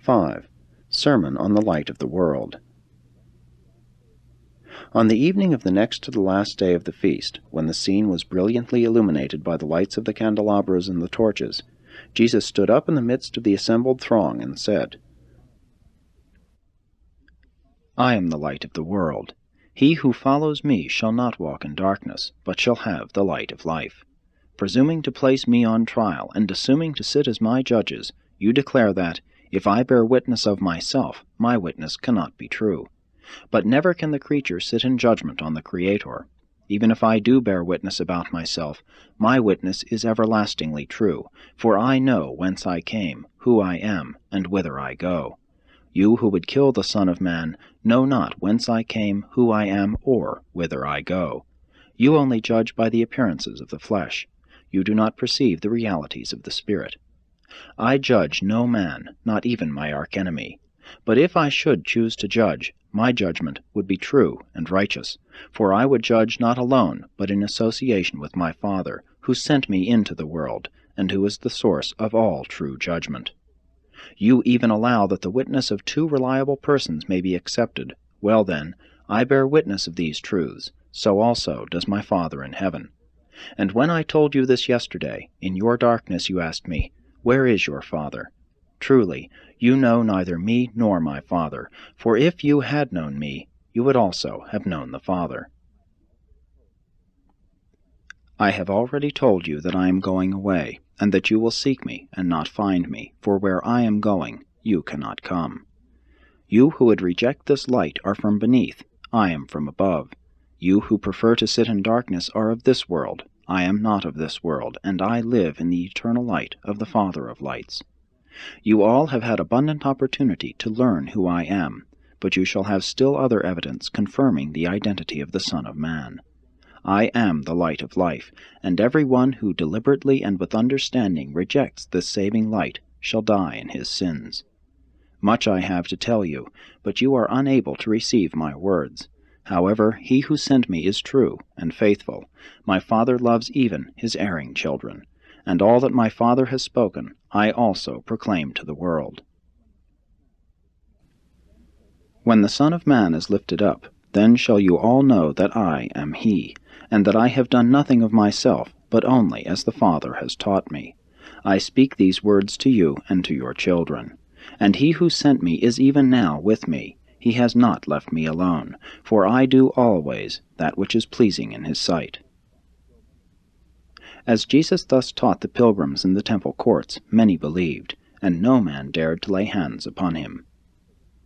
5. Sermon on the Light of the World. On the evening of the next to the last day of the feast, when the scene was brilliantly illuminated by the lights of the candelabras and the torches, Jesus stood up in the midst of the assembled throng and said, I am the light of the world. He who follows me shall not walk in darkness, but shall have the light of life. Presuming to place me on trial, and assuming to sit as my judges, you declare that, if I bear witness of myself, my witness cannot be true. But never can the creature sit in judgment on the Creator. Even if I do bear witness about myself, my witness is everlastingly true, for I know whence I came, who I am, and whither I go. You who would kill the Son of Man know not whence I came, who I am, or whither I go. You only judge by the appearances of the flesh. You do not perceive the realities of the Spirit. I judge no man, not even my archenemy. But if I should choose to judge, my judgment would be true and righteous, for I would judge not alone, but in association with my Father, who sent me into the world, and who is the source of all true judgment. You even allow that the witness of two reliable persons may be accepted. Well then, I bear witness of these truths, so also does my Father in heaven. And when I told you this yesterday, in your darkness you asked me, Where is your Father? Truly, you know neither me nor my Father, for if you had known me, you would also have known the Father. I have already told you that I am going away, and that you will seek me and not find me, for where I am going, you cannot come. You who would reject this light are from beneath, I am from above. You who prefer to sit in darkness are of this world, I am not of this world, and I live in the eternal light of the Father of lights. You all have had abundant opportunity to learn who I am, but you shall have still other evidence confirming the identity of the Son of Man. I am the light of life, and every one who deliberately and with understanding rejects this saving light shall die in his sins. Much I have to tell you, but you are unable to receive my words. However, he who sent me is true and faithful. My Father loves even his erring children, and all that my Father has spoken I also proclaim to the world. When the Son of Man is lifted up, then shall you all know that I am he, and that I have done nothing of myself, but only as the Father has taught me. I speak these words to you and to your children. And he who sent me is even now with me. He has not left me alone, for I do always that which is pleasing in his sight. As Jesus thus taught the pilgrims in the temple courts, many believed, and no man dared to lay hands upon him.